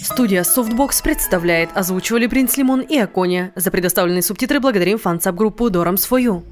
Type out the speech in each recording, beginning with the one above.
Студия Softbox представляет, озвучивали Принц Лимон и Акония. За предоставленные субтитры благодарим фан-саб-группу Dorams for You.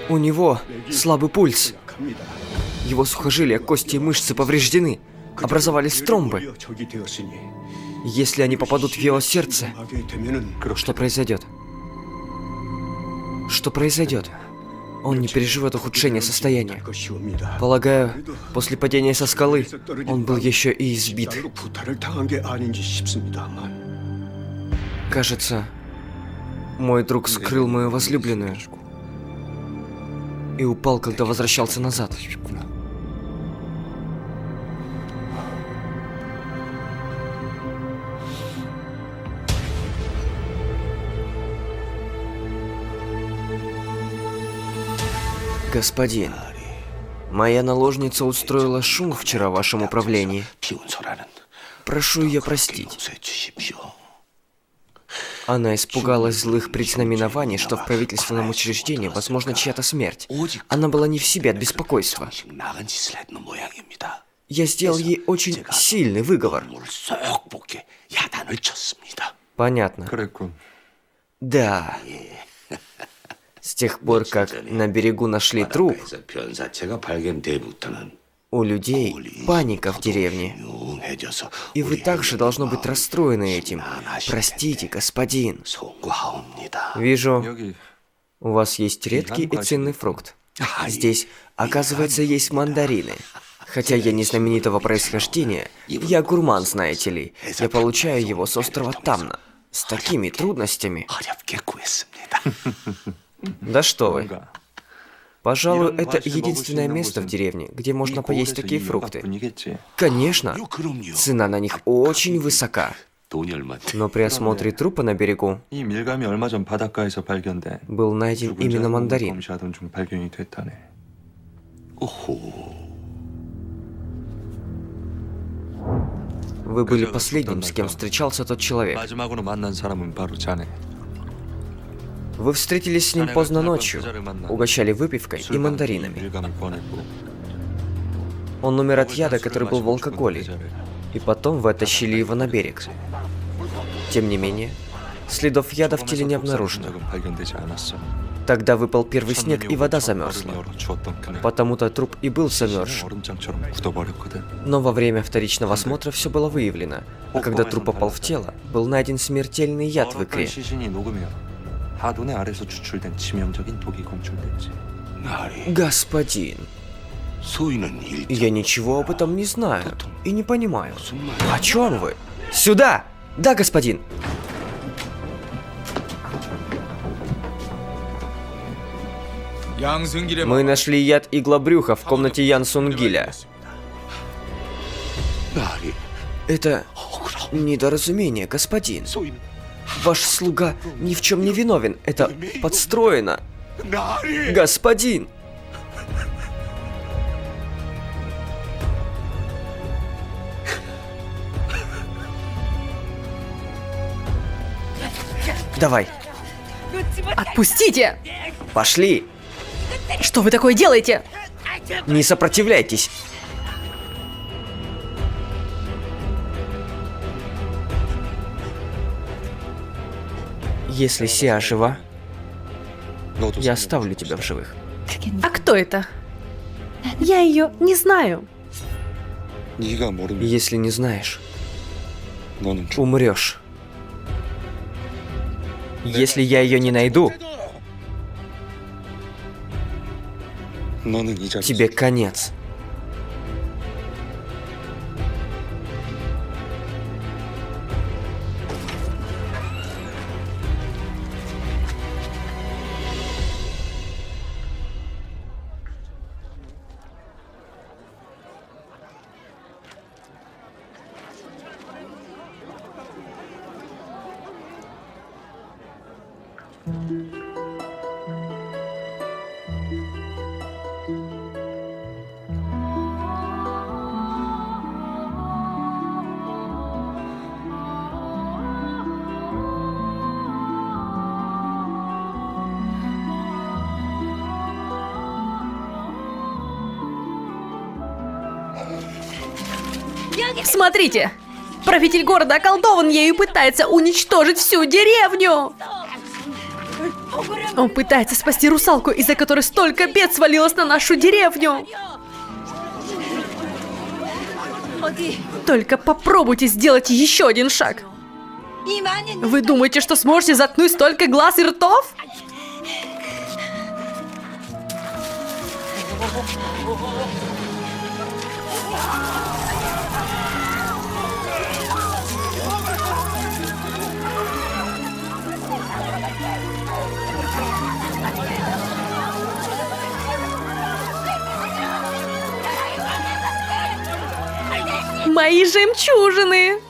У него слабый пульс. Его сухожилия, кости и мышцы повреждены. Образовались тромбы. Если они попадут в его сердце, что произойдет? Что произойдет? Он не переживет ухудшение состояния. Полагаю, после падения со скалы он был еще и избит. Кажется, мой друг скрыл мою возлюбленную и упал, когда возвращался назад. Господин, моя наложница устроила шум вчера в вашем управлении. Прошу ее простить. Она испугалась злых предзнаменований, что в правительственном учреждении возможна чья-то смерть. Она была не в себе от беспокойства. Я сделал ей очень сильный выговор. Понятно. Да. С тех пор, как на берегу нашли труп, у людей паника в деревне. И вы также должно быть расстроены этим. Простите, господин. Вижу, у вас есть редкий и ценный фрукт. Здесь, оказывается, есть мандарины. Хотя я не знаменитого происхождения, я гурман, знаете ли. Я получаю его с острова Тамна. С такими трудностями. Да что вы. Пожалуй, это единственное место в деревне, где можно поесть такие фрукты. Конечно, цена на них очень высока. Но при осмотре трупа на берегу был найден именно мандарин. Вы были последним, с кем встречался тот человек. Вы встретились с ним поздно ночью, угощали выпивкой и мандаринами. Он умер от яда, который был в алкоголе, и потом вы оттащили его на берег. Тем не менее, следов яда в теле не обнаружено. Тогда выпал первый снег, и вода замерзла. Потому-то труп и был замерз. Но во время вторичного осмотра все было выявлено, а когда труп попал в тело, был найден смертельный яд в икре. Господин, я ничего об этом не знаю и не понимаю. О чем вы? Сюда! Да, господин! Мы нашли яд иглобрюха в комнате Ян Сунгиля. Это недоразумение, господин. Ваш слуга ни в чем не виновен. Это подстроено. Господин! Давай. Отпустите! Пошли. Что вы такое делаете? Не сопротивляйтесь. Если Сиа жива, я оставлю тебя в живых. А кто это? Я ее не знаю. Если не знаешь, умрешь. Если я ее не найду, тебе конец. Смотрите! Правитель города околдован ею и пытается уничтожить всю деревню! Он пытается спасти русалку, из-за которой столько бед свалилось на нашу деревню! Только попробуйте сделать еще один шаг! Вы думаете, что сможете заткнуть столько глаз и ртов? Мои жемчужины!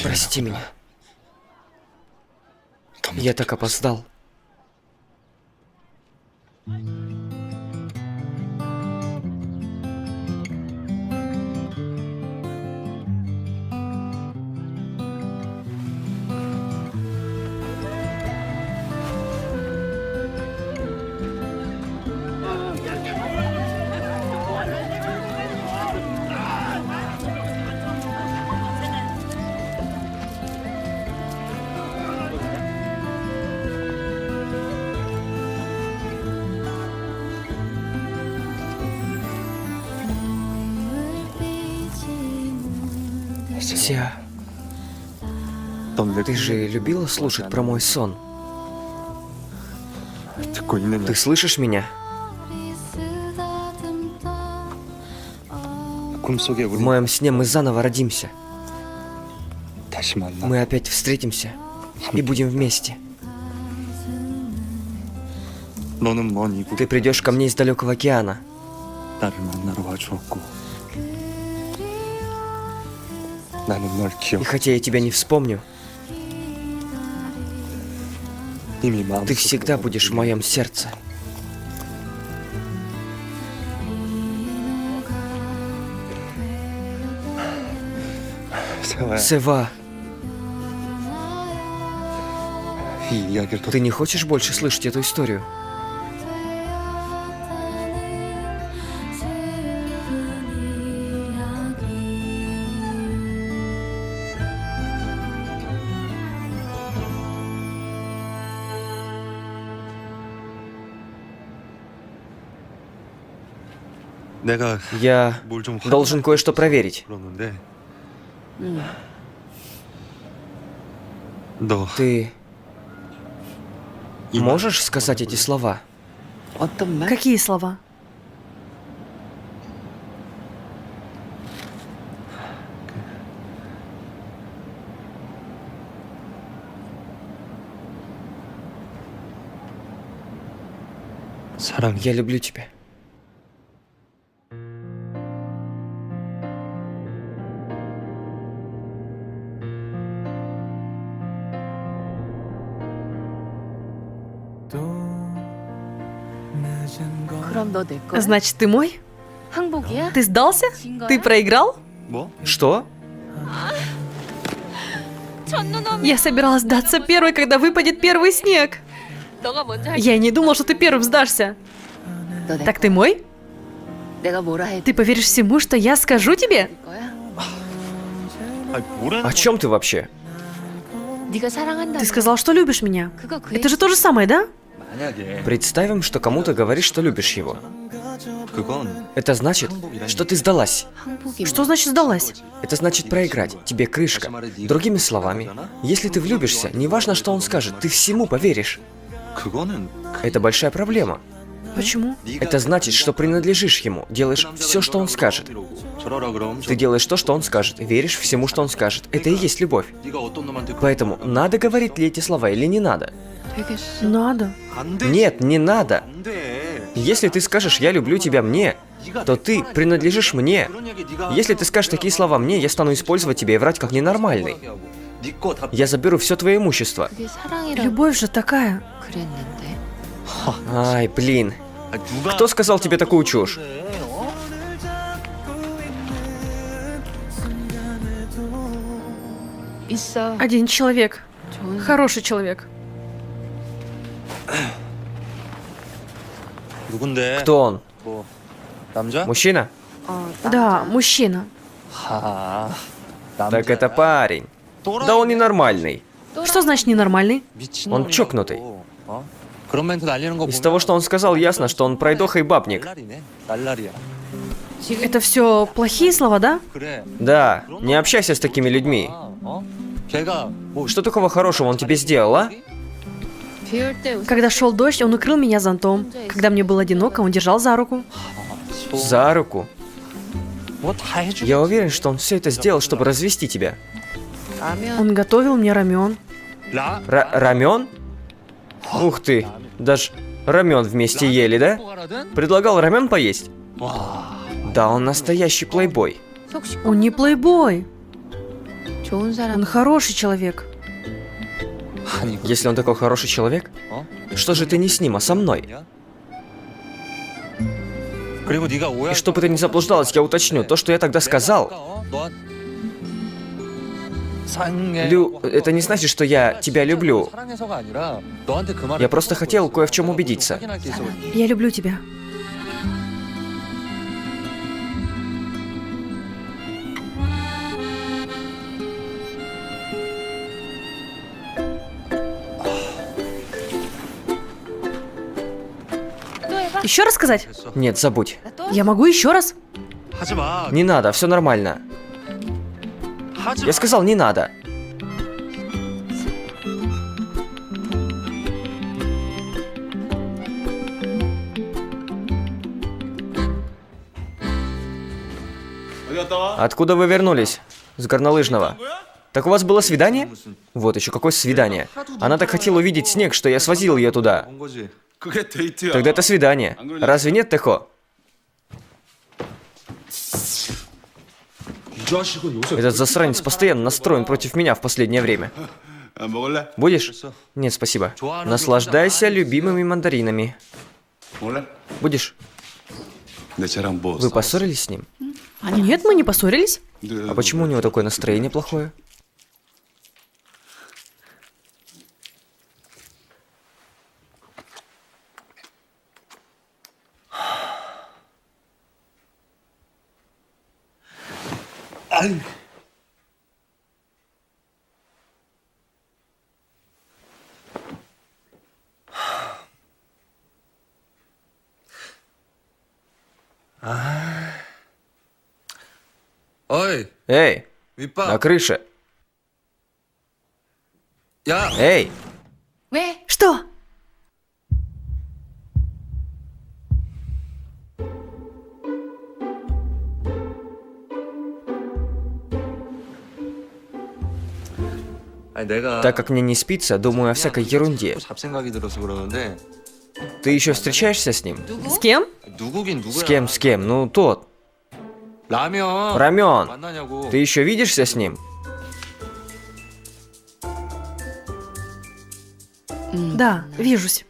Прости меня. Я так опоздал. Ся, ты же любила слушать про мой сон? Ты слышишь меня? В моем сне мы заново родимся. Мы опять встретимся и будем вместе. Ты придешь ко мне из далекого океана. И хотя я тебя не вспомню, ты всегда будешь в моем сердце. Сева, ты не хочешь больше слышать эту историю? Я должен кое-что проверить. Ты можешь сказать эти слова? Какие слова? Я люблю тебя. Значит, ты мой? Ты сдался? Ты проиграл? Что? Я собиралась сдаться первой, когда выпадет первый снег. Я и не думал, что ты первым сдашься. Так ты мой? Ты поверишь всему, что я скажу тебе? О чем ты вообще? Ты сказал, что любишь меня. Это же то же самое, да? Представим, что кому-то говоришь, что любишь его. Это значит, что ты сдалась. Что значит сдалась? Это значит проиграть. Тебе крышка. Другими словами, если ты влюбишься, неважно, что он скажет, ты всему поверишь. Это большая проблема. Почему? Это значит, что принадлежишь ему, делаешь все, что он скажет. Ты делаешь то, что он скажет, веришь всему, что он скажет. Это и есть любовь. Поэтому надо говорить ли эти слова или не надо? Надо. Нет, не надо. Если ты скажешь «я люблю тебя мне», то ты принадлежишь мне. Если ты скажешь такие слова мне, я стану использовать тебя и врать как ненормальный. Я заберу все твое имущество. Любовь же такая. Ай, блин. Кто сказал тебе такую чушь? Один человек. Хороший человек. Кто он? Мужчина? Да, мужчина. Так это парень. Да он ненормальный. Что значит ненормальный? Он чокнутый. Из того, что он сказал, ясно, что он пройдоха и бабник. Это все плохие слова, да? Да, не общайся с такими людьми. Что такого хорошего он тебе сделал, а? Когда шел дождь, он укрыл меня зонтом. Когда мне было одиноко, он держал за руку. За руку? Я уверен, что он все это сделал, чтобы развести тебя. Он готовил мне рамен. Рамен? Ух ты, даже рамен вместе ели, да? Предлагал рамен поесть? Да, он настоящий плейбой. Он не плейбой. Он хороший человек. Если он такой хороший человек, что же ты не с ним, а со мной? И чтобы ты не заблуждалась, я уточню, то, что я тогда сказал, это не значит, что я тебя люблю. Я просто хотел кое в чем убедиться. Я люблю тебя. Еще раз сказать? Нет, забудь. Я могу еще раз? Не надо, все нормально. Я сказал, не надо. Откуда вы вернулись? С горнолыжного. Так у вас было свидание? Вот еще какое свидание. Она так хотела увидеть снег, что я свозил ее туда. Тогда это свидание. Разве нет, Тэхо? Этот засранец постоянно настроен против меня в последнее время. Будешь? Нет, спасибо. Наслаждайся любимыми мандаринами. Будешь? Вы поссорились с ним? Нет, мы не поссорились. А почему у него такое настроение плохое? Эй, на крыше. Эй, Что? так как мне не спится, думаю о всякой ерунде. Ты еще встречаешься с ним? С кем? С кем? Ну, тот. Рамен. Ты еще видишься с ним? Да, вижусь.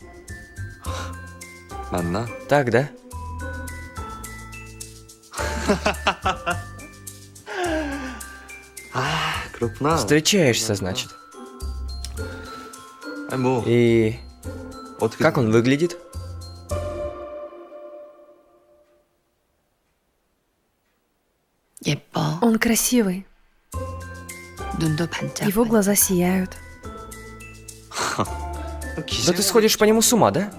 Так, да? Встречаешься, значит. И как он выглядит? Он красивый. Его глаза сияют. Да ты сходишь по нему с ума, да?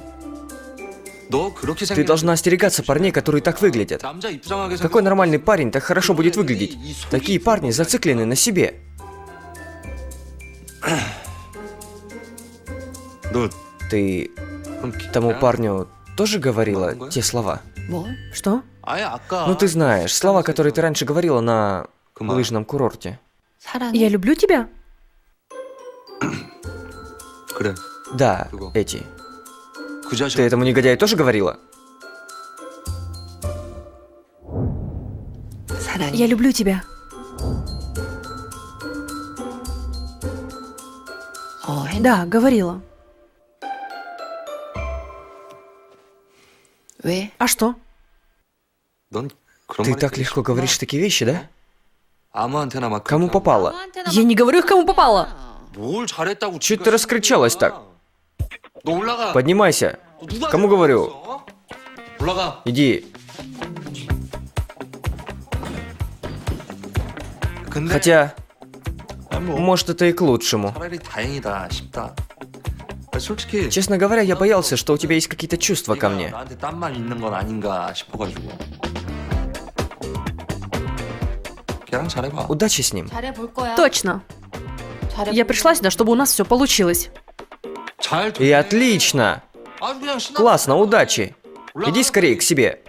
Ты должна остерегаться парней, которые так выглядят. Какой нормальный парень так хорошо будет выглядеть? Такие парни зациклены на себе. Ты тому парню тоже говорила те слова? Что? Ну ты знаешь, слова, которые ты раньше говорила на лыжном курорте. Я люблю тебя? Да, эти. Ты этому негодяю тоже говорила? Я люблю тебя. Да, говорила. А что? Ты так легко говоришь такие вещи, да? Кому попало? Я не говорю их, кому попало. Чуть ты раскричалась так? Поднимайся. Кому говорю? Иди. Хотя, может, это и к лучшему. Честно говоря, я боялся, что у тебя есть какие-то чувства ко мне. Удачи с ним. Точно. Я пришла сюда, чтобы у нас все получилось. И отлично. Классно, удачи. Иди скорее к себе.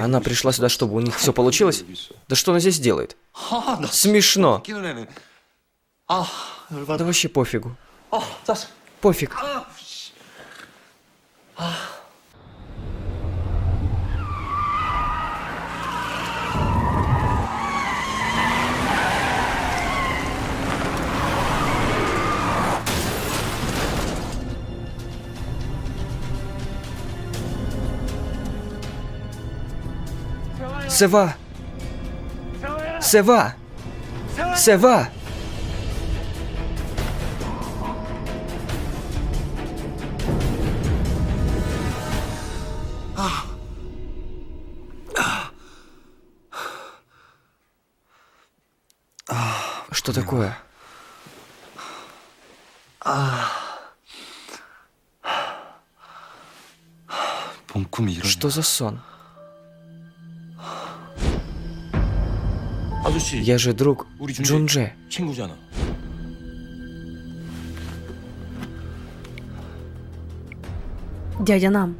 Она пришла сюда, чтобы у них все получилось? Да что она здесь делает? Смешно. Да вообще пофигу. Пофиг. Сева! Сева! Сева! Что такое? Что за сон? Я же друг Джундже. Дядя Нам.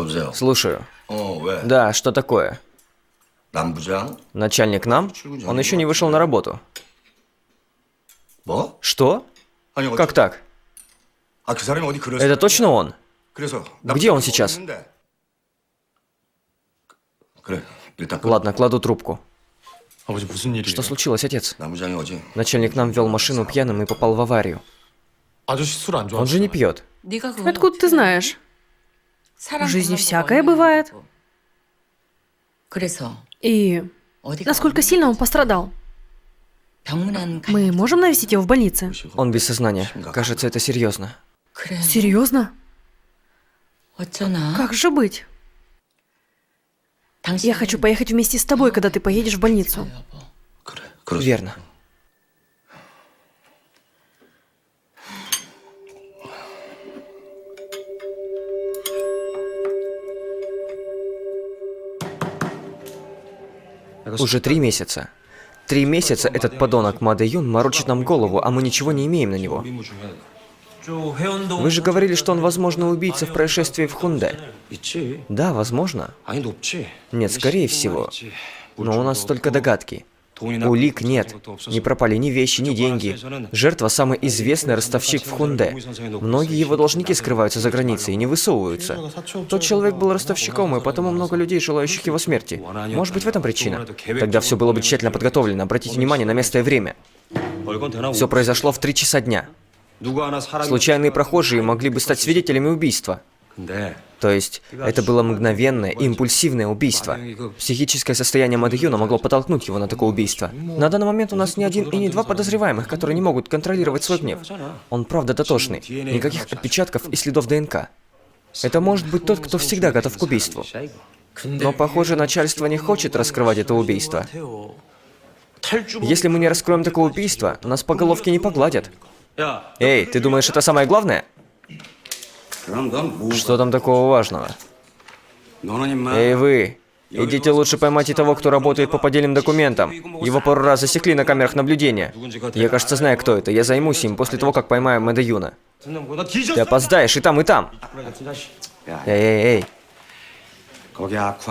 여보세요. Слушаю. 왜? Да, что такое? 남부장? Начальник нам? Он еще не вышел на работу. 뭐? Что? 아니, Как так? 아, 그 사람이 어디 그랬어? Это точно он? 그래서 Где он сейчас? 그래, 일단 Ладно, кладу трубку. 아버지 무슨 일이에요? Что случилось, отец? 남부장이 어제 Начальник нам вел машину пьяным и попал в аварию. 아저씨 술 안 좋아. Он же не пьет. Откуда ты знаешь? В жизни всякое бывает. И насколько сильно он пострадал? Мы можем навестить его в больнице? Он без сознания. Кажется, это серьезно. Серьезно? Как же быть? Я хочу поехать вместе с тобой, когда ты поедешь в больницу. 그래, 그러자. Верно. Уже 3 месяца. 3 месяца этот подонок Ма Дэ Юн морочит нам голову, а мы ничего не имеем на него. Вы же говорили, что он, возможно, убийца в происшествии в Хунде. Да, возможно. Нет, скорее всего. Но у нас только догадки. Улик нет. Не пропали ни вещи, ни деньги. Жертва – самый известный ростовщик в Хунде. Многие его должники скрываются за границей и не высовываются. Тот человек был ростовщиком, и потому много людей, желающих его смерти. Может быть, в этом причина? Тогда все было бы тщательно подготовлено. Обратите внимание на место и время. Все произошло в 3 часа дня. Случайные прохожие могли бы стать свидетелями убийства. То есть, это было мгновенное и импульсивное убийство. Психическое состояние Ма Дэ Юна могло подтолкнуть его на такое убийство. На данный момент у нас ни один и не 2 подозреваемых, которые не могут контролировать свой гнев. Он правда дотошный. Никаких отпечатков и следов ДНК. Это может быть тот, кто всегда готов к убийству. Но, похоже, начальство не хочет раскрывать это убийство. Если мы не раскроем такое убийство, нас по головке не погладят. Эй, ты думаешь, это самое главное? Что там такого важного? Эй, вы! Идите лучше поймайте того, кто работает по поддельным документам. Его пару раз засекли на камерах наблюдения. Я, кажется, знаю, кто это. Я займусь им после того, как поймаю Ма Дэ Юна. Ты опоздаешь и там, и там. Эй.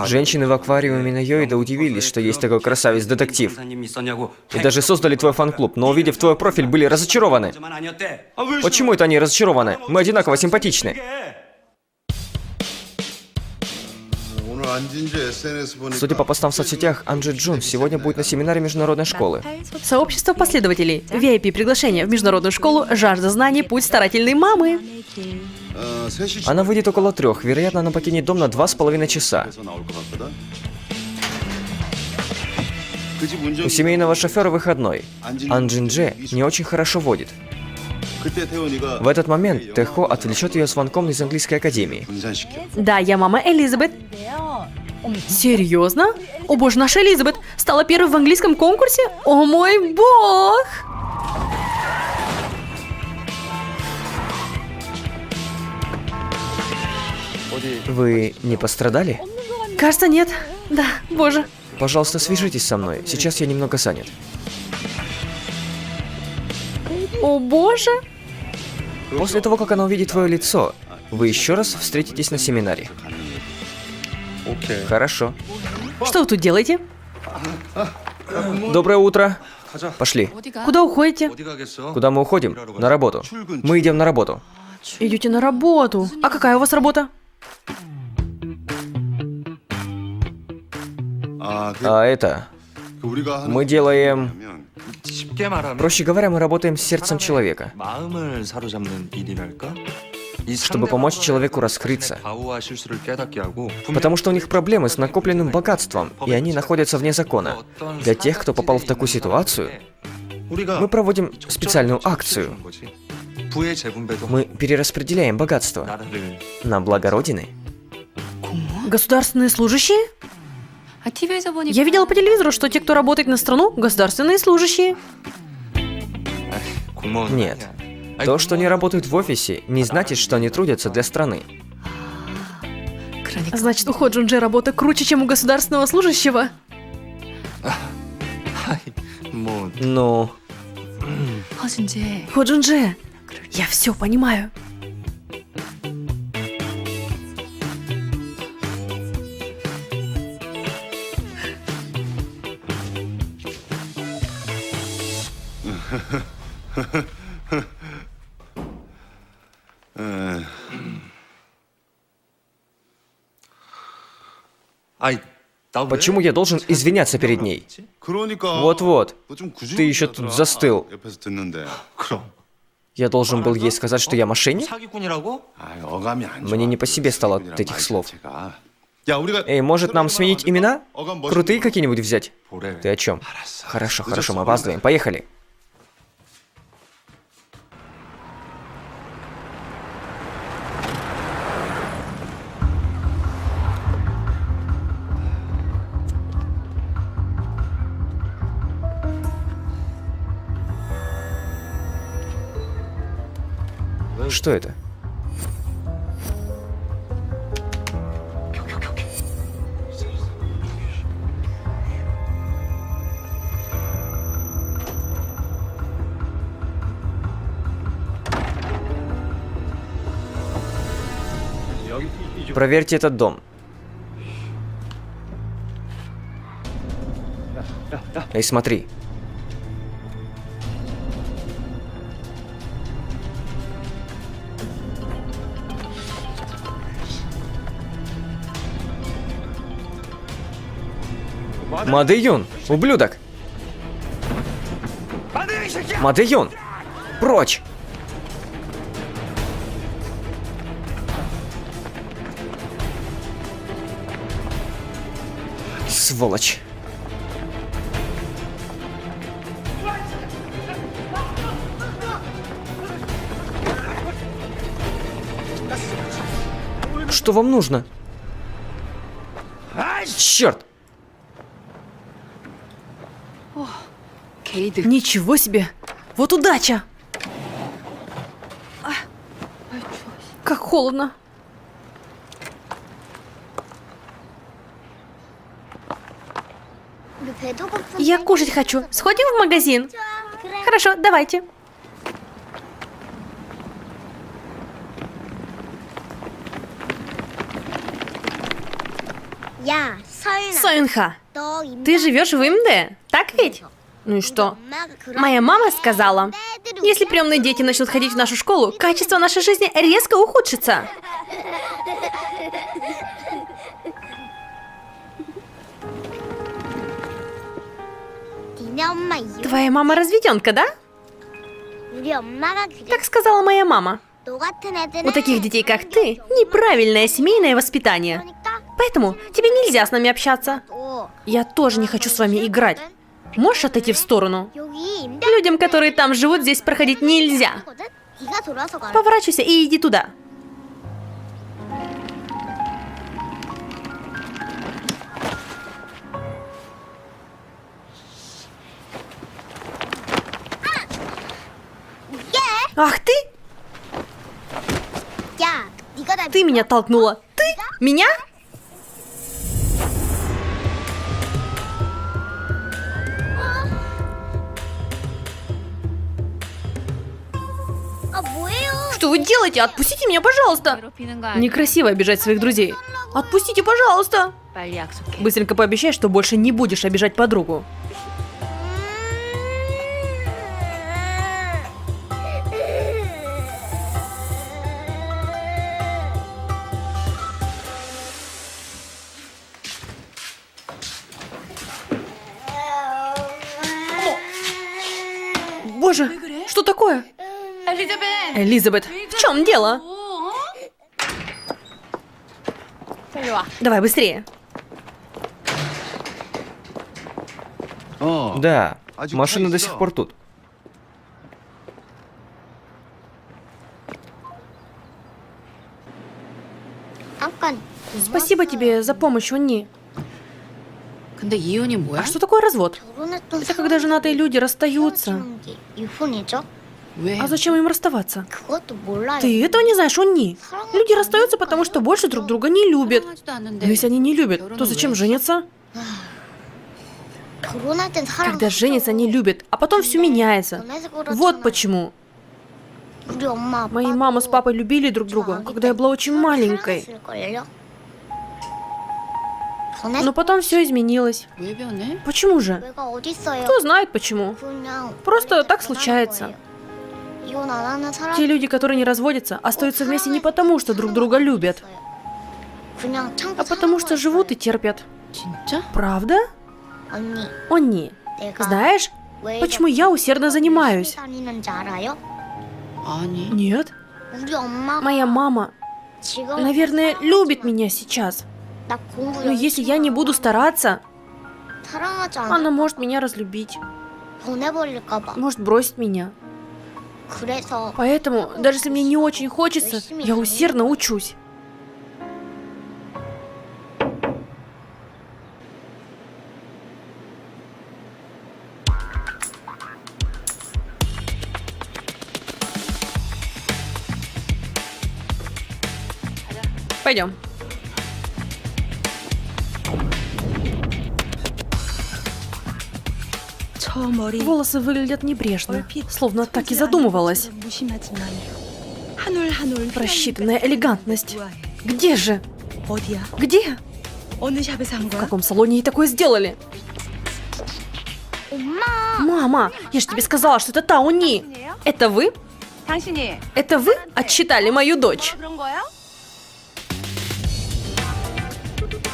Женщины в аквариуме на Йоида удивились, что есть такой красавец-детектив. И даже создали твой фан-клуб, но увидев твой профиль, были разочарованы. Почему это они разочарованы? Мы одинаково симпатичны. Судя по постам в соцсетях, Ан Джи Джун сегодня будет на семинаре международной школы. Сообщество последователей. VIP приглашение в международную школу «Жажда знаний. Путь старательной мамы». Она выйдет около 3, вероятно, она покинет дом на 2,5 часа. У семейного шофера выходной. Ан Джин Дже не очень хорошо водит. В этот момент Тэхо отвлечет ее звонком из английской академии. Да, я мама Элизабет. Серьезно? О боже, наша Элизабет стала первой в английском конкурсе? О мой бог! Вы не пострадали? Кажется, нет. Да, боже. Пожалуйста, свяжитесь со мной. Сейчас я немного занят. О боже. После того, как она увидит твое лицо, вы еще раз встретитесь на семинаре. Хорошо. Что вы тут делаете? Доброе утро. Пошли. Куда уходите? Куда мы уходим? На работу. Мы идем на работу. Идете на работу. А какая у вас работа? А это... Мы делаем... Проще говоря, мы работаем с сердцем человека, чтобы помочь человеку раскрыться. Потому что у них проблемы с накопленным богатством, и они находятся вне закона. Для тех, кто попал в такую ситуацию, мы проводим специальную акцию. Мы перераспределяем богатство на благо Родины. Государственные служащие? Я видела по телевизору, что те, кто работает на страну, государственные служащие. Нет. То, что они работают в офисе, не значит, что они трудятся для страны. Значит, у Хо Джун Дже работа круче, чем у государственного служащего? Ну... Хо Джун Дже, я все понимаю. Почему я должен извиняться перед ней? Вот-вот. Ты еще тут застыл. Я должен был ей сказать, что я мошенник? Мне не по себе стало от этих слов. Эй, может нам сменить имена? Крутые какие-нибудь взять? Ты о чем? Хорошо, мы опаздываем. Поехали. Что это? Проверьте этот дом. Эй, смотри. Мадэюн, ублюдок! Мадэюн! Прочь! Сволочь! Что вам нужно? Черт! Ничего себе! Вот удача! Как холодно. Я кушать хочу. Сходим в магазин? Хорошо, давайте. Союнха, ты живешь в МД, так ведь? Ну и что? Моя мама сказала, если приемные дети начнут ходить в нашу школу, качество нашей жизни резко ухудшится. Твоя мама разведенка, да? Так сказала моя мама. У таких детей, как ты, неправильное семейное воспитание. Поэтому тебе нельзя с нами общаться. Я тоже не хочу с вами играть. Можешь отойти в сторону? Людям, которые там живут, здесь проходить нельзя. Поворачивайся и иди туда. Ах ты! Ты меня толкнула. Ты? Меня? Что вы делаете? Отпустите меня, пожалуйста. Некрасиво обижать своих друзей. Отпустите, пожалуйста. Быстренько пообещай, что больше не будешь обижать подругу. Боже, что такое? Элизабет, в чем дело? Давай быстрее. Да, машина до сих пор тут. Спасибо тебе за помощь, Унни. А что такое развод? Это когда женатые люди расстаются. А зачем им расставаться? Ты этого не знаешь, Унни? Люди расстаются, потому что больше друг друга не любят. Но если они не любят, то зачем женятся? Когда женятся, они любят, а потом все меняется. Вот почему. Мои мама с папой любили друг друга, когда я была очень маленькой. Но потом все изменилось. Почему же? Кто знает почему. Просто так случается. Те люди, которые не разводятся, остаются вместе не потому, что друг друга любят, а потому что живут и терпят. Правда? Онни, знаешь, почему я усердно занимаюсь? Нет. Моя мама, наверное, любит меня сейчас. Но если я не буду стараться, она может меня разлюбить. Может бросить меня. Поэтому, даже если мне не очень хочется, я усердно учусь. Пойдем. Волосы выглядят небрежно, словно так и задумывалась. Просчитанная элегантность. Где же? 어디야? Где? 어느 샵에서 한 В 거야? каком салоне ей такое сделали? Мама, я же тебе сказала, что это Тауни. Это вы? 당신이 Это вы отчитали мою дочь? 그런 거야?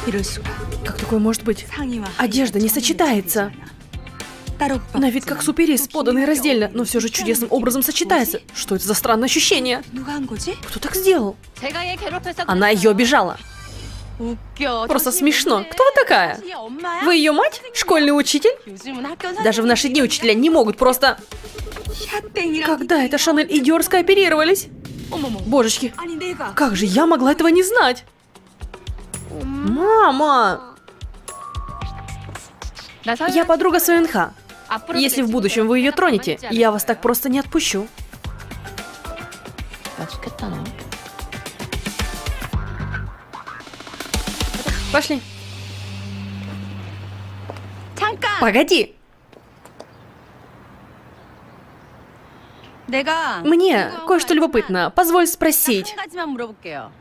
이럴 수가. Как такое может быть? 상의와 Одежда не сочетается. 따로 На вид как суперис, поданный раздельно, но все же чудесным образом сочетается. Что это за странное ощущение? 누가 한 거지? Кто так сделал? Она ее обижала. 웃겨. Просто смешно. Кто вы такая? Вы ее мать? Школьный учитель? 요즘은 학교 Даже в наши дни учителя не могут просто... 샷땡이랑 Когда это Шанель и Диор скооперировались? 어머머. Божечки, 아니 내가 как же я могла этого не знать? Мама! Я подруга Суэнха. Если в будущем вы ее тронете, я вас так просто не отпущу. Пошли. 잠깐. Погоди. 내가 Мне кое-что любопытно. Позволь спросить. 한 가지만 물어볼게요.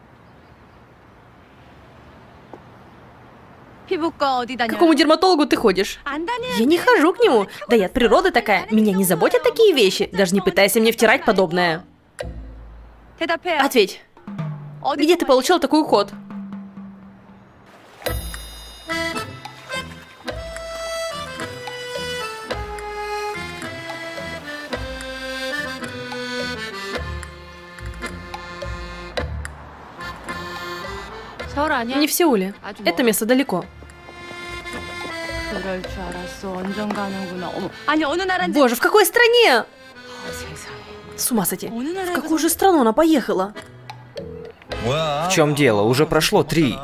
피부과 어디 К 다녀요? какому дерматологу ты ходишь? 안 다녀. Я не хожу к нему. Да я от природы такая. Меня не заботят такие вещи. Даже не пытайся мне втирать подобное. 대답해. Ответь. 어디 Где ты получил такой уход? 서울 아니야? Не в Сеуле. Это место далеко. 그럴 줄 알았어. 완전 가는구나. 어머. 아니 어느 나라인지. Боже, в какой стране? 아, 세상에. С ума сойти. 어느 В 나라에 какую же страну она поехала? В чем дело? Уже прошло 3.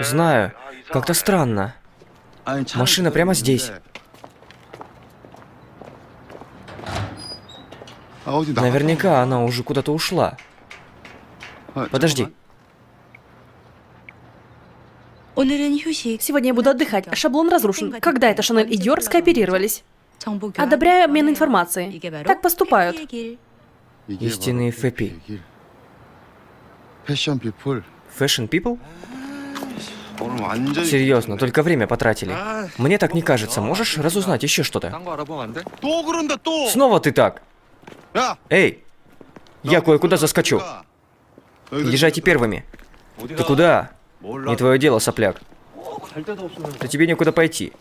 Знаю. Как-то странно. Машина прямо здесь. Наверняка она уже куда-то ушла. Подожди. 오늘은 휴식. Сегодня я буду отдыхать. Шаблон разрушен. Когда это Шанель и Диор скооперировались? 정보 교환. Одобряю обмен информацией. 이게 바로 Так поступают. 회의의 길. Истинные фэпи. 패션 피플. Fashion people? 오늘 완전히 Серьезно, только время потратили. Мне так не кажется. Можешь разузнать еще что-то? 거 알아보면 안 돼? 또 그런다 또. Снова ты так. 야, Эй, я кое-куда заскочу. Езжайте первыми. Ты куда? Не твое дело, сопляк. Да тебе некуда пойти.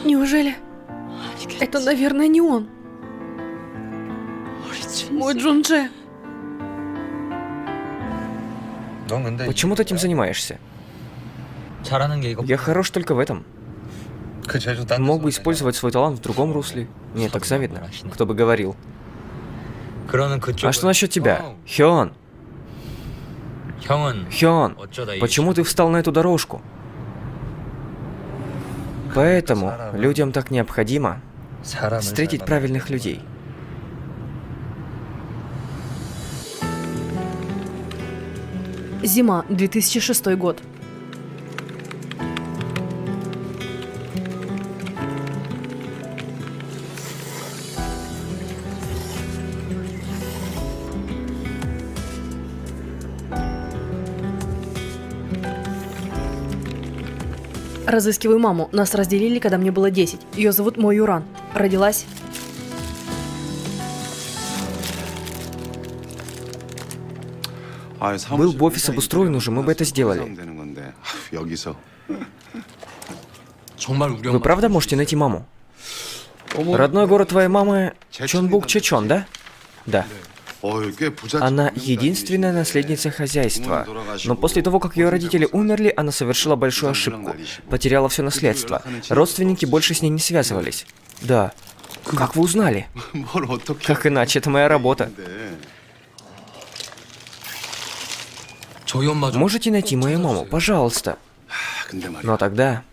Неужели? Это, наверное, не он. Мой Джундже. 넌 근데 Почему ты этим занимаешься? 잘하는 게 이거 Я хорош только в этом. 그 제주 딴 Мог бы использовать свой талант в другом русле. Мне так завидно. Кто бы говорил. 그러는 그쪽 А что насчет тебя? Хён, 형은 Хён, почему ты встал на эту дорожку? Поэтому людям так необходимо 사람을 встретить 잘 правильных людей. Зима, 2006 год. Разыскиваю маму. Нас разделили, когда мне было 10. Ее зовут Мо Юран. Родилась... Был бы офис обустроен уже, мы бы это сделали. 여기서 정말 우리 Вы правда можете найти маму? Родной город твоей мамы Чонбук Чечон, да? Да. Она единственная наследница хозяйства. Но после того, как ее родители умерли, она совершила большую ошибку. Потеряла все наследство. Родственники больше с ней не связывались. Да. Как вы узнали? Как иначе, это моя работа. 저희 엄마 좀 Можете найти мою маму, пожалуйста. Но тогда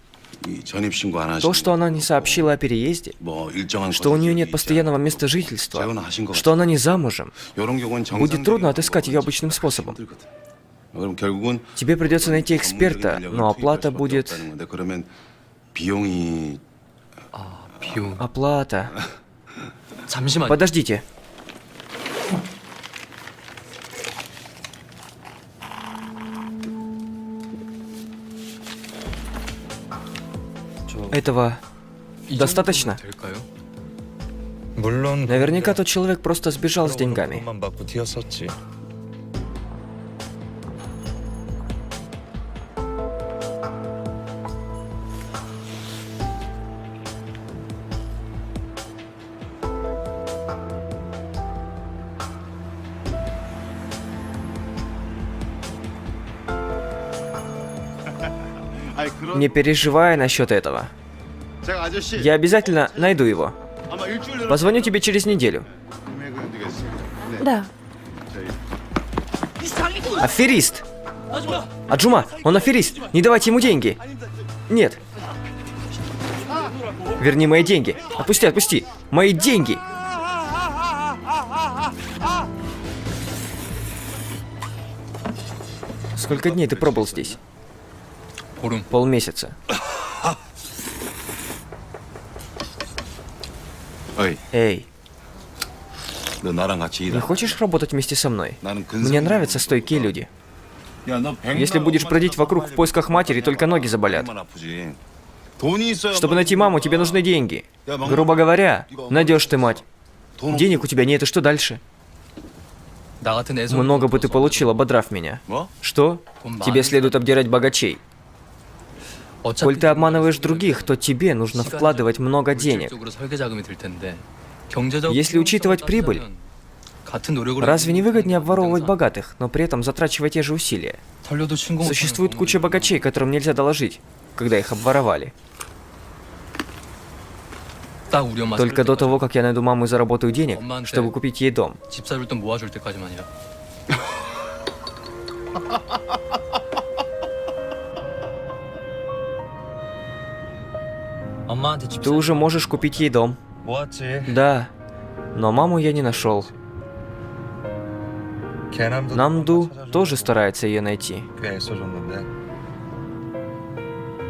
이 전입신고 안 То, 하시고 что она не сообщила о переезде, 뭐 일정한 что у нее нет 거주지 постоянного 있지 места 않고 жительства, 재혼하신 것 что она не замужем, 요런 경우는 будет трудно 정상적인 отыскать ее 경우가 обычным способом. 힘들거든. 그럼 결국은 Тебе придется найти 전문적인 эксперта, 인력을 но 투입할 оплата 수밖에 будет... 없다는 건데, 그러면 비용이 비용. Оплата... 잠시만. Подождите. Этого достаточно? 될까요? 물론 Наверняка тот человек просто сбежал с деньгами. 돈만 받고 튀었었지. 아니 그런 Не переживай насчет этого. 제가 아저씨 Я обязательно найду его. 아마 일주일 내로 Позвоню тебе через неделю. 금액은 드리겠습니다. 네. Да. 저희 Аферист! Аджума, он аферист! Не давайте ему деньги! Нет. Верни мои деньги. Отпусти, отпусти. Мои деньги! Сколько дней ты пробыл здесь? 보름. Полмесяца. 어이, Эй, 너 나랑 같이 не 일하. хочешь работать вместе со мной? 나는 Мне нравятся стойкие люди. 야, 너 Если будешь бродить вокруг в поисках матери, только ноги заболят. 아프지. 돈이 있어야 Чтобы найти маму, тебе нужны деньги. Грубо говоря, найдешь ты мать. Денег у тебя нет, и что дальше? 나 같은 애송. Много бы ты получил, ободрав меня. 뭐? Что? Тебе следует обдирать богачей. Коль ты обманываешь других, то тебе нужно вкладывать много денег. Если учитывать прибыль, разве не выгоднее обворовывать богатых, но при этом затрачивая те же усилия? Существует куча богачей, которым нельзя доложить, когда их обворовали. Только до того, как я найду маму и заработаю денег, чтобы купить ей дом. 집 사줄 돈 모아줄 때까지만이야. 엄마한테 집 Ты уже можешь купить ей дом. 모았지. Да, но маму я не нашел. Намду тоже старается ее найти, 꽤 애써줬는데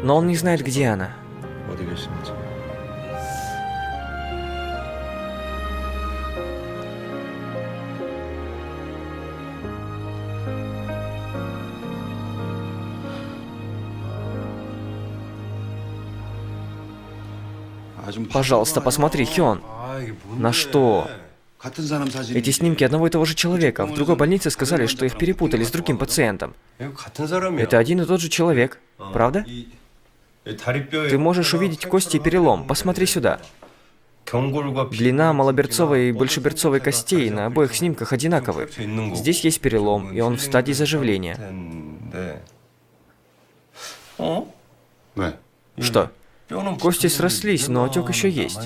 но он не знает, где она. 어디 계시는지. Пожалуйста, посмотри, Хён. На что? 같은 사람 사진. Эти снимки одного и того же человека. В другой больнице сказали, что их перепутали с другим пациентом. Это один и тот же человек. Правда? Ты можешь увидеть кости и перелом. Посмотри сюда. Длина малоберцовой и большеберцовой костей на обоих снимках одинаковы. Здесь есть перелом, и он в стадии заживления. 왜? Что? Кости срослись, но отек еще есть.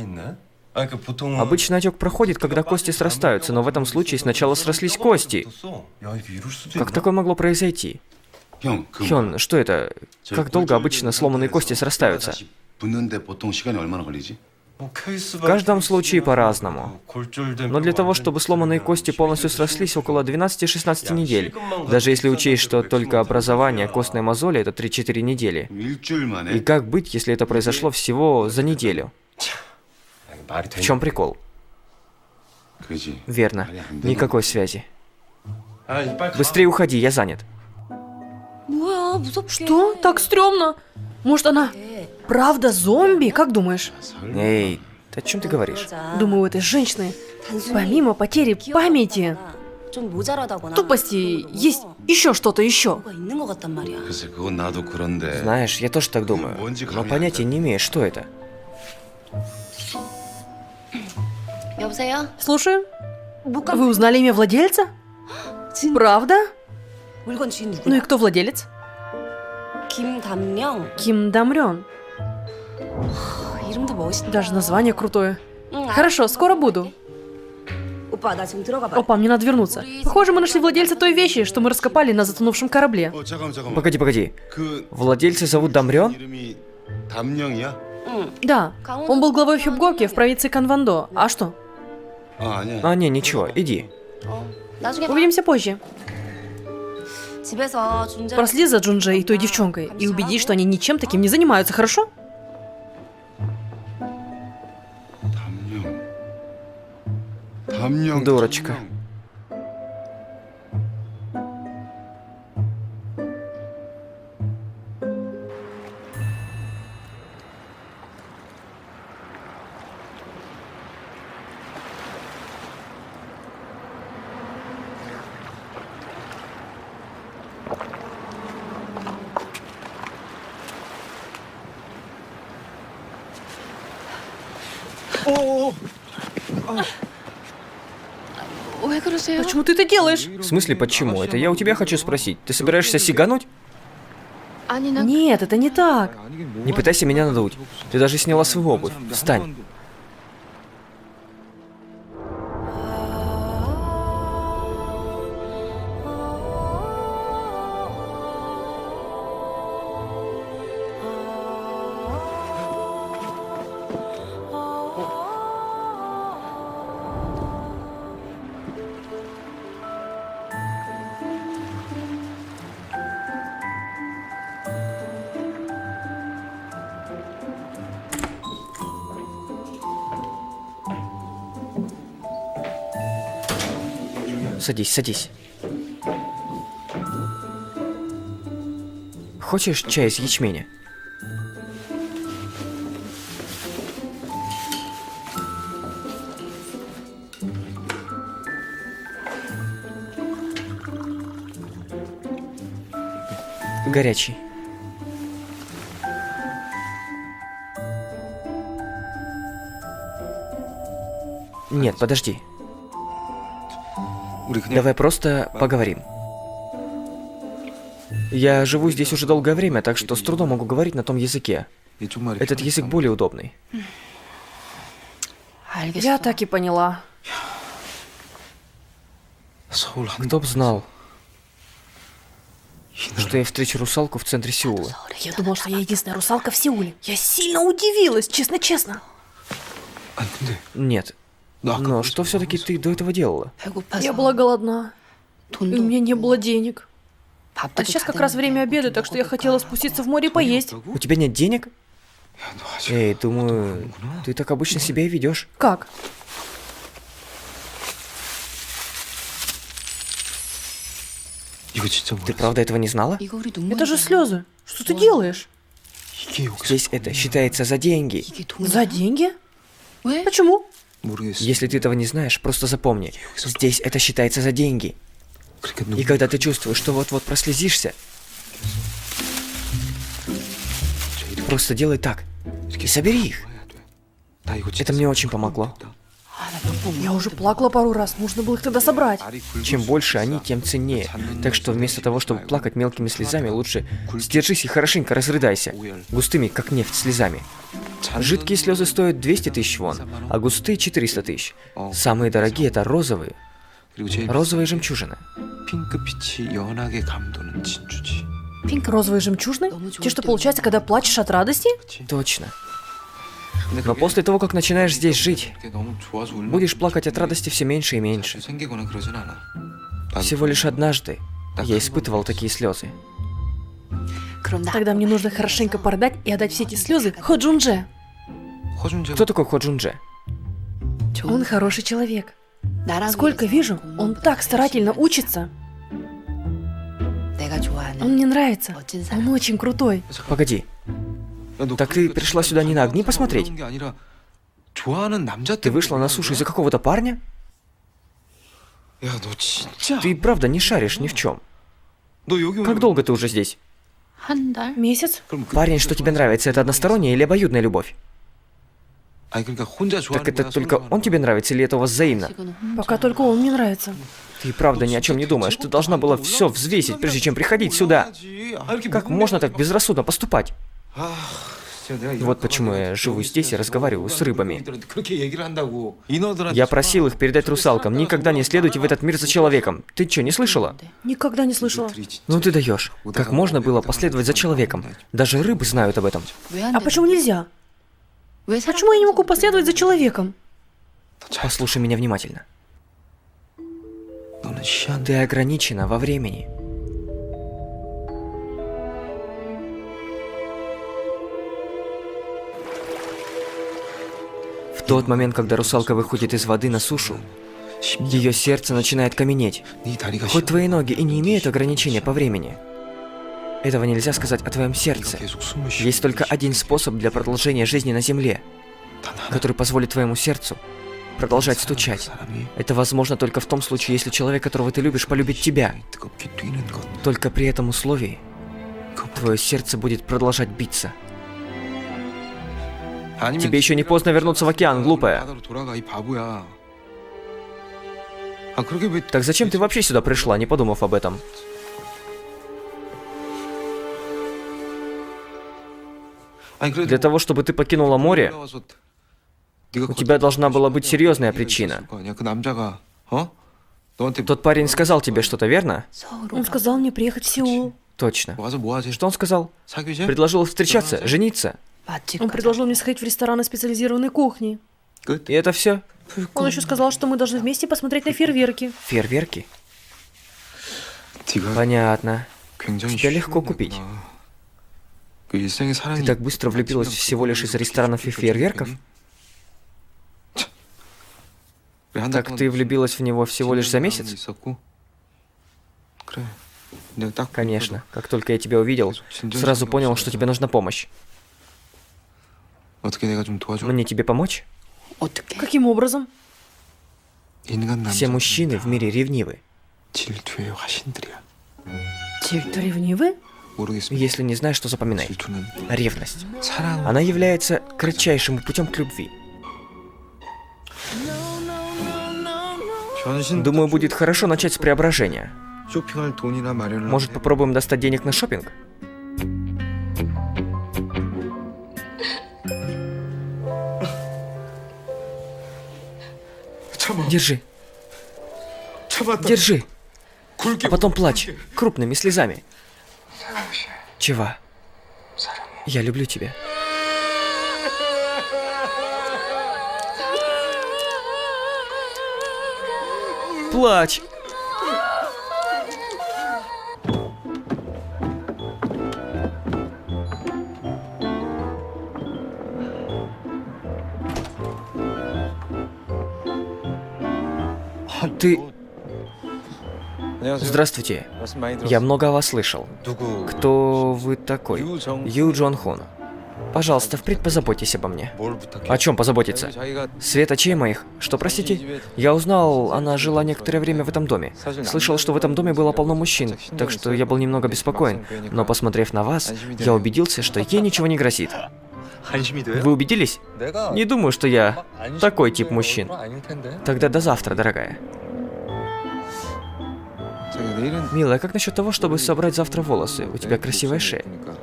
Обычно отек проходит, когда кости срастаются, но в этом случае сначала срослись кости. Как такое могло произойти? 형, 그 Хён, что это? Как долго обычно сломанные кости срастаются? 다시 붙는데 보통 시간이 얼마나 걸리지? В каждом случае по-разному. Но для того, чтобы сломанные кости полностью срослись, около 12-16 недель. Даже если учесть, что только образование костной мозоли – это 3-4 недели. 일주일 만에. И как быть, если это произошло всего за неделю? В чем прикол? 그지. Верно. Никакой связи. Быстрее уходи, я занят. 뭐야 무섭게. Что? Так стрёмно. Может, она правда зомби? Как думаешь? Эй, о чем ты говоришь? Думаю, у этой женщины, помимо потери памяти, 좀 모자라다거나 тупости, есть еще что-то еще. 뭐가 있는 것 같단 말이야. 글쎄 그건 나도 그런데. Знаешь, я тоже так думаю. Но понятия не имею, что это. 여보세요? Слушаю. 못 Вы узнали имя владельца? Правда? 물건 주인 누구야? Ну и кто владелец? 김담령. Ким Дамрён. 이름도 멋있다. Даже название крутое. 응, Хорошо, скоро буду. 오빠 나 지금 들어가 봐. Опа, мне надо вернуться. Похоже, мы нашли владельца той вещи, что мы раскопали на затонувшем корабле. 잠깐만. Погоди, погоди. 그 Владельца зовут Дамрён? 이름이 담령이야? Да, он был главой Хюбгоки в провинции Канвандо. А что? 아, 아니야. А, не, ничего, иди. 나중에 봐. Увидимся позже. 집에서 준재. Проследи за Джунже и той девчонкой и убедись, что они ничем таким не занимаются, хорошо? 담령. Дурочка. 왜 그러세요? Почему ты это делаешь? В смысле, почему? Это я у тебя хочу спросить. Ты собираешься сигануть? 아니 난 Нет, это не так. Не пытайся меня надуть. Ты даже сняла свою обувь. Встань. Садись, садись. Хочешь чай из ячменя? Горячий. Нет, подожди. 우리 그냥 Давай просто поговорим. Я живу здесь уже долгое время, так что с трудом могу говорить на том языке. 이쪽 말이 Этот язык более удобный. 알겠어. Я так и поняла. 서울 한 Кто б знал, что я встречу русалку в центре Сеула. Я думала, что я единственная русалка в Сеуле. Я сильно удивилась, честно-честно. 아니 근데 Нет. Но что все-таки ты до этого делала? 배고파서. Я была голодна, и 돈도 у меня не было денег. 밥도 А сейчас 다 как раз 됐는데 время обеда, так что я хотела спуститься в море и поесть. У тебя нет денег? 야, 너 아직 Эй, думаю, ты так обычно себя и ведешь. Как? 이거 진짜 Ты 뭐야? правда этого не знала? 이거 우리 눈물. Это же слезы. Что ты делаешь? 이게 여기서 Здесь это считается за деньги. 이게 돈. За деньги? 왜? Почему? 모르겠어. Если ты этого не знаешь, просто запомни. Здесь это считается за деньги. 그러니까 И когда ты чувствуешь, что вот-вот прослезишься, просто делай так. И собери их. 나 이거 Это мне очень помогло. Я уже плакала пару раз, нужно было их тогда собрать. Чем больше они, тем ценнее. Так что вместо того, чтобы плакать мелкими слезами, лучше сдержись и хорошенько разрыдайся. Густыми, как нефть, слезами. Жидкие слезы стоят 200 тысяч вон, а густые 400 тысяч. Самые дорогие это розовые. 그리고 제일 Розовые жемчужины. 핑크빛이 연하게 감도는 진주지. Розовые жемчужины? Те, что получается, когда плачешь от радости? Точно. Но после того, как начинаешь здесь жить, 그게 너무 좋아서 울면 будешь плакать от радости все меньше и меньше. 생기거나 그러진 않아. Всего лишь однажды я испытывал такие слезы. 그럼 나. Тогда мне нужно хорошенько порыдать и отдать все эти слезы Ходжунже. 허준재가 Кто такой Ходжунже? Он хороший человек. 나랑 Сколько вижу, он так старательно учится. 내가 좋아하는. Он мне нравится. 멋진 Он 사람. очень крутой. Погоди, так ты пришла сюда не на огни посмотреть? Ты вышла на сушу из-за какого-то парня? 야너 진짜 Ты правда не шаришь ни в чем. 너 여기 Как долго ты уже здесь? 한 달. Месяц? Парень, что тебе нравится, это односторонняя или обоюдная любовь? 아니 그러니까 혼자 좋아하는 Так это 거야, только 서로가 он тебе нравится или это у вас взаимно? 지금은 Пока только он мне нравится. Ты правда ни о чем не думаешь. Ты должна была все взвесить, прежде чем приходить сюда. 올라가야지. 아, 이렇게 Как 무겁게 можно так безрассудно поступать? Вот почему я живу здесь и разговариваю с рыбами. 그렇게 얘기를 한다고. 인어들한테 Я просил их передать русалкам, никогда не следуйте в этот мир за человеком. Ты что, не слышала? Никогда не слышала. Ну ты даешь. Как можно было последовать за человеком? Даже рыбы знают об этом. А почему нельзя? Почему я не могу последовать за человеком? Послушай меня внимательно. 너는 시한 Ты ограничена во времени. В тот момент, когда русалка выходит из воды на сушу, ее сердце начинает каменеть. 네 다리가 Хоть твои ноги и не имеют ограничения по времени, этого нельзя сказать о твоем сердце. 계속 숨을 쉬고 Есть только один способ для продолжения жизни на Земле, который позволит твоему сердцу продолжать стучать. 사람이 Это возможно только в том случае, если человек, которого ты любишь, полюбит тебя. 뜨겁게 뛰는 것. Только при этом условии твое сердце будет продолжать биться. 아니면 Тебе еще не поздно вернуться в океан, глупая. 바다로 돌아가 이 바보야. 아 그렇게 왜 Так зачем ты вообще сюда пришла, не подумав об этом? 아니 그래도 Для того, чтобы ты покинула море, 올라와서 네가 у тебя должна была быть серьезная причина. 거 아니야? 그 남자가 너한테 Тот парень сказал тебе что-то, верно? Он сказал мне приехать в Сеул. Точно. 와서 뭐 하지? Что он сказал? 사귀자? Предложил встречаться, жениться. Он предложил мне сходить в рестораны специализированной кухни. 끝? И это все? Он еще сказал, что мы должны вместе посмотреть на фейерверки. Фейерверки? 네가 Понятно. 굉장히 Тебя легко 쉬운 купить. 거구나. 그 일생의 사랑이 Ты так быстро влюбилась всего лишь из-за ресторанов и фейерверков? Так ты влюбилась в него всего лишь за месяц? 그래. 내가 딱 Конечно. Как только я тебя увидел, сразу понял, что тебе нужна помощь. 어떻게 내가 좀 도와줘? Мне тебе помочь? 어떻게? Каким образом? 인간 남자 Все мужчины в мире ревнивы. 질투의 화신들이야. Ты ревнивый? 모르겠습니다. Если не знаешь, что запоминай. 질투는 Ревность. 사랑. Она является кратчайшим путем к любви. 변신. Думаю, будет хорошо начать с преображения. 쇼핑할 돈이나 마련을. Может, попробуем достать денег на шопинг? 참아. Держи, 참았다. держи. 굵게. А потом плачь крупными слезами. Чего? Я люблю тебя. Плачь. Ты... Здравствуйте. Я много о вас слышал. 누구? Кто вы такой? 유정. Ю Джон Хун. Пожалуйста, впредь позаботьтесь обо мне. 뭘 부탁해? О чем позаботиться? 자기가 Свет очей моих? Что, простите? Я узнал, она жила некоторое время в этом доме. Слышал, что в этом доме было полно мужчин, так что я был немного беспокоен. Но посмотрев на вас, я убедился, что ей ничего не грозит. 한심이 돼요? Вы убедились? 내가 Не думаю, что я 안심이 такой тип 되는 мужчин. 건 아닐 텐데. Тогда до завтра, дорогая. 자기가 내일은 Милая, как насчет того, чтобы собрать завтра волосы? У тебя красивая шея. 그러니까.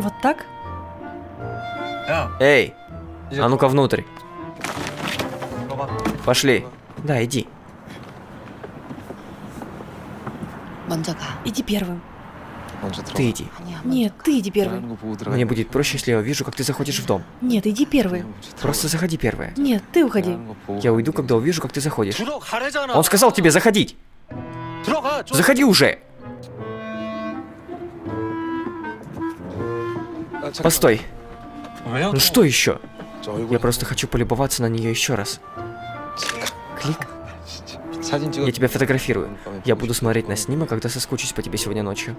Вот так? 야, Эй, 이제 а ну-ка внутрь. 들어가. Пошли. Да, иди. 먼저 가. Иди первым. 먼저 들어가. Ты иди. 아니야. Нет, ты иди первый. 하는 거 보고 들어가. Мне будет проще, если я увижу, как ты заходишь в дом. Нет, иди первый. Просто заходи первая. Нет, ты уходи. 하는 거 보고 Я уйду, когда увижу, как ты заходишь. 들어가래잖아. Он сказал тебе заходить. 들어가. 좀. Заходи уже. 아, 잠깐만. Постой. 왜요? Ну что еще? 저 얼굴 Я просто хочу полюбоваться на нее еще раз. Клик. 사진 찍어. Я тебя фотографирую. Я буду смотреть на снимок, когда соскучусь по тебе сегодня ночью.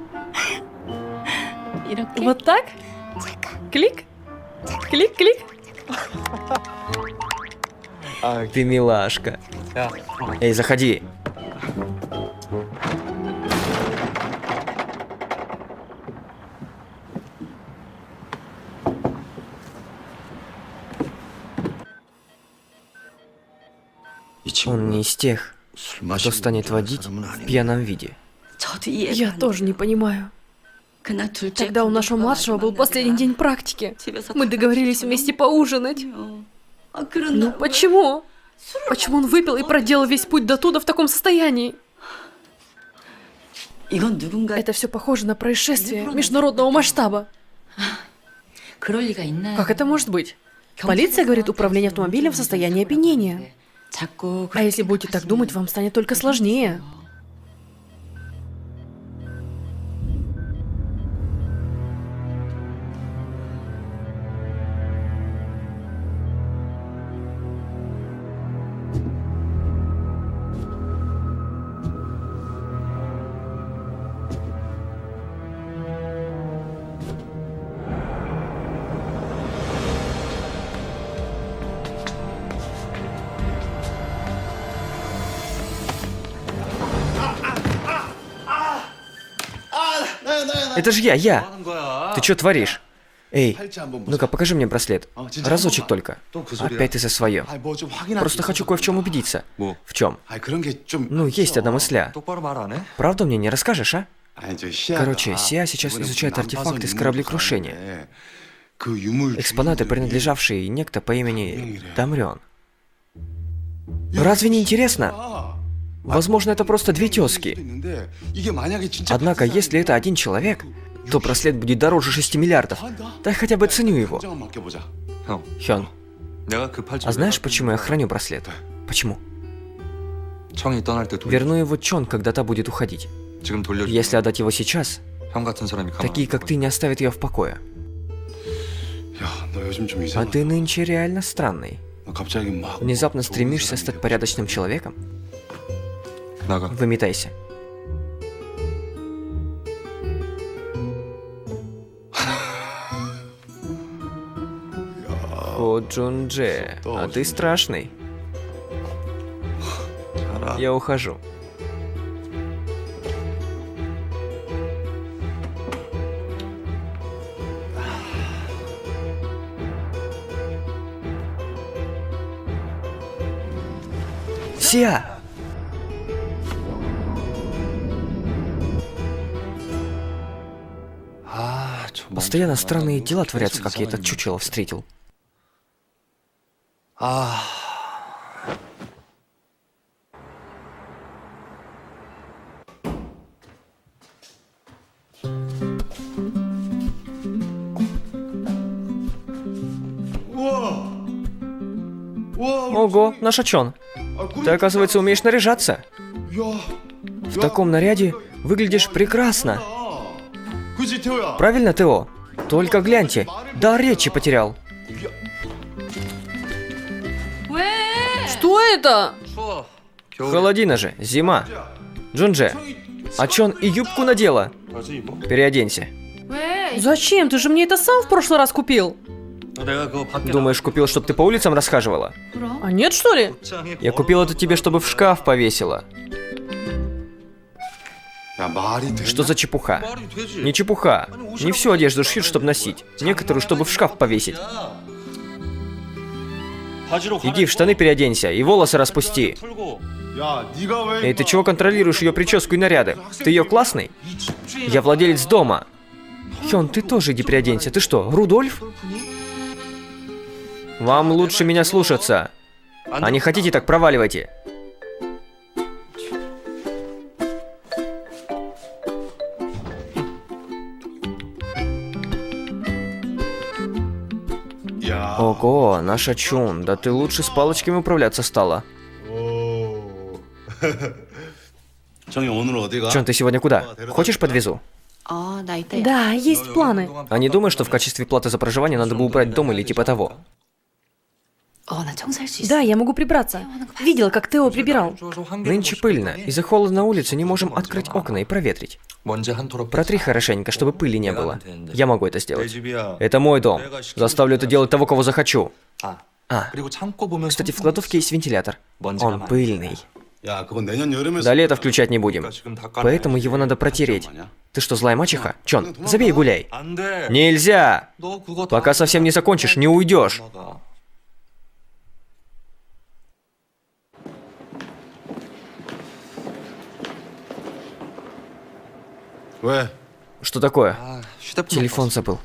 이렇게. Вот так? Клик? Клик, клик. Ты милашка. 야, Эй, заходи. Он не из тех, кто станет водить в пьяном виде. Я тоже не понимаю. Тогда у нашего младшего был последний день практики. Мы договорились вместе поужинать. Ну почему? Почему он выпил и проделал весь путь до туда в таком состоянии? Это все похоже на происшествие международного масштаба. Как это может быть? Полиция говорит, управление автомобилем в состоянии опьянения. А если будете так думать, вам станет только сложнее. Это же я. 하는 거야? Ты что творишь? Эй, 팔찌 한번 보자. ну-ка покажи мне браслет. 진짜 Разочек 한번만. только. 또 그 소리야. Опять ты за свое. 뭐좀 확인할 Просто 게 хочу 있어서 кое в чем 그런가. убедиться. 뭐? В чем? 그런 게 좀. Ну, есть одна мысля. 똑바로 말 안 해? Правда мне не расскажешь, а? Короче, Сиа сейчас 이번에 изучает 무슨 артефакты с 난파선 кораблекрушения. 유물을 그 유물 Экспонаты, 주인들이 принадлежавшие некто по имени 명이래. Дамрён. Разве не интересно? 아, Возможно, это просто две 수도 тёзки. 있는데 이게 만약에 진짜 Однако, 같은 если это один человек, то браслет будет дороже 6 миллиардов. Да хотя бы ценю его. 사람이면 맡겨보자. 형, Хён, 내가 그 팔찌 а знаешь, почему я храню браслет? Почему? 청이 떠날 때 Верну его Чон, когда та будет уходить. 지금 돌려주면 Если отдать его сейчас, 형 같은 사람이 가만 такие, как ты, не оставят ее в покое. 야, 너 요즘 좀 А 이상하다. ты нынче реально странный. 너 갑자기 막 Внезапно 좋은 стремишься 사람이 стать 되고 порядочным человеком? 나가. Выметайся. О, Джун-Дже, а ты страшный. 알아. Я ухожу. Сиа! 저 Постоянно 멍청한 странные 놈 дела 계속 творятся, как я этот 이상한 чучело встретил. 아, Ого, наша Чон. Ты, оказывается, умеешь наряжаться. В таком наряде выглядишь прекрасно. 그지 태호야. Правильно, Тео? Только гляньте. Да, речи потерял. Что это? 추워. 겨울 Холодина же, зима. Джун-Дже, а Чон и юбку надела. 바지 입어? Переоденься. Зачем? Ты же мне это сам в прошлый раз купил. 내가 그거 밖에 Думаешь, купил, чтобы ты по улицам расхаживала? А нет, что ли? 옷장에 Я купил это тебе, чтобы в шкаф повесила. 야, 말이 돼. Что за чепуха? 말이 되지. Не чепуха. Не всю одежду шьют, чтобы носить. Некоторую, чтобы в шкаф повесить. 바지로 Иди в штаны переоденься и волосы распусти. 풀고 야, 네가 왜? Эй, ты чего контролируешь ее прическу и наряды? Ты ее классный? Я владелец дома. Хён, ты тоже иди переоденься. Ты что, Рудольф? Вам лучше меня слушаться. А не хотите, так проваливайте. 야. Ого, наша Чун, да ты лучше с палочками управляться стала. 오. 정이 오늘 어디 가? Чон, ты сегодня куда? Хочешь подвезу? 나 이따 Да, есть планы. А не думаешь, что в качестве платы за проживание надо бы убрать дом или типа того? 나 청소할 수 있어. Да, я могу прибраться. Видела, как Тео прибирал. Нынче пыльно. Из-за холода на улице не можем открыть окна и проветрить. 먼지 한 톨업 Протри хорошенько, чтобы пыли не было. Я могу это 내 сделать. 집이야. Это мой дом. Заставлю это делать того, кого захочу. 아, А, 그리고 창고 보면 кстати, в кладовке есть вентилятор. 먼지가 Он 많아. пыльный. 야, 그건 내년 여름에. До лета включать не будем. 지금 다 깔아야 Поэтому его надо протереть. Ты что, злая мачеха? Чон, забей и гуляй. 안 돼. Нельзя! 너 그거 다 Пока совсем не закончишь, не уйдешь. 나가. 왜? Что такое? 아, 휴대폰 Телефон забыл.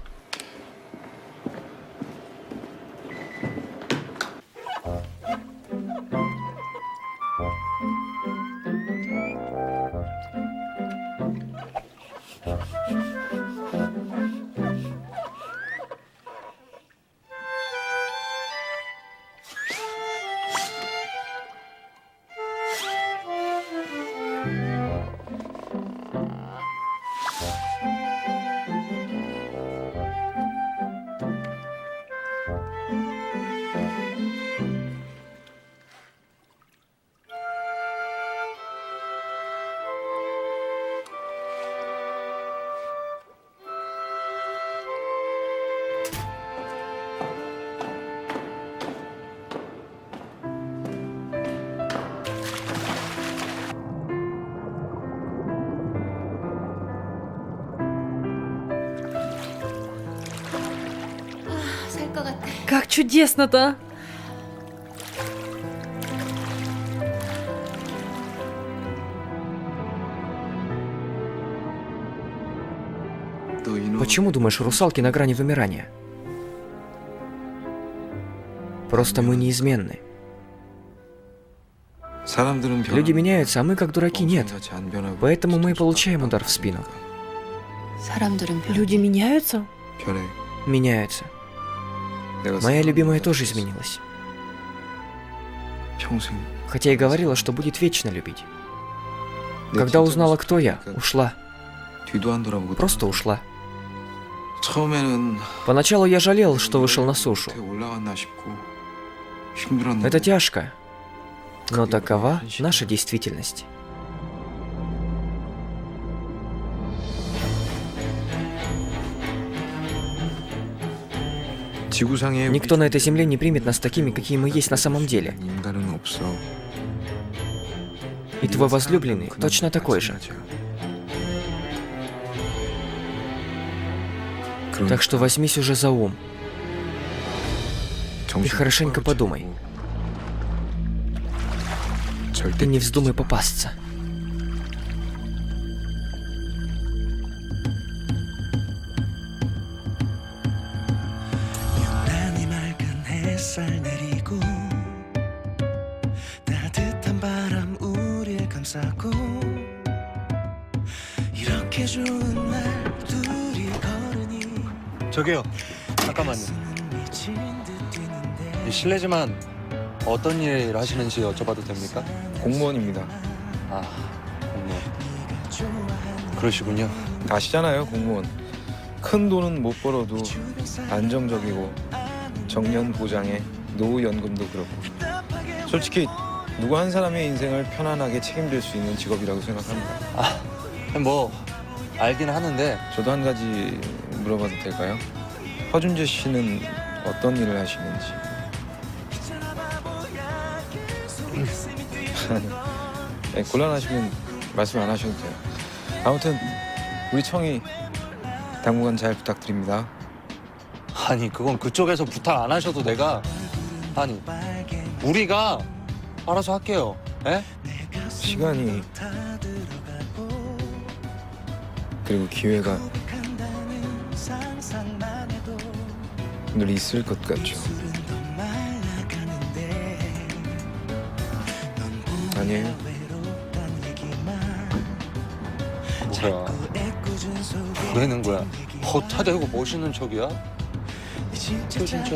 살 것 같아. Как чудесно-то! Почему думаешь, русалки на грани вымирания? Просто мы неизменны. Люди меняются, а мы как дураки нет. Поэтому мы и получаем удар в спину. 사람들은 변. Люди меняются? Меняются. Моя любимая тоже изменилась. Хотя и говорила, что будет вечно любить. Когда узнала, кто я, ушла. Просто ушла. Поначалу я жалел, что вышел на сушу. Это тяжко. Но такова наша действительность. Никто на этой земле не примет нас такими, какие мы есть на самом деле. И твой возлюбленный точно такой же. Так что возьмись уже за ум. И хорошенько подумай. Ты не вздумай попасться. 유난히 맑은 햇살 내리고 따뜻한 바람 우릴 감싸고 이렇게 좋은 날 둘이 걸으니 저기요. 잠깐만요. 미친 듯 뛰는데 실례지만 어떤 일 하시는지 여쭤봐도 됩니까? 공무원입니다. 아, 공무원. 그러시군요. 아시잖아요, 공무원. 큰 돈은 못 벌어도 안정적이고 정년 보장에 노후연금도 그렇고 솔직히 누구 한 사람의 인생을 편안하게 책임질 수 있는 직업이라고 생각합니다. 뭐 알긴 하는데 저도 한 가지 물어봐도 될까요? 허준재 씨는 어떤 일을 하시는지. 네, 곤란하시면 말씀 안 하셔도 돼요. 아무튼 우리 청이 당분간 잘 부탁드립니다. 아니 그건 그쪽에서 부탁 안 하셔도 내가 아니 우리가 알아서 할게요. 예? 시간이 그리고 기회가 늘 있을 것 같죠. 아니에요. 뭐야? 뭐라는 거야? 헛하대고 멋있는 척이야? 저 진짜.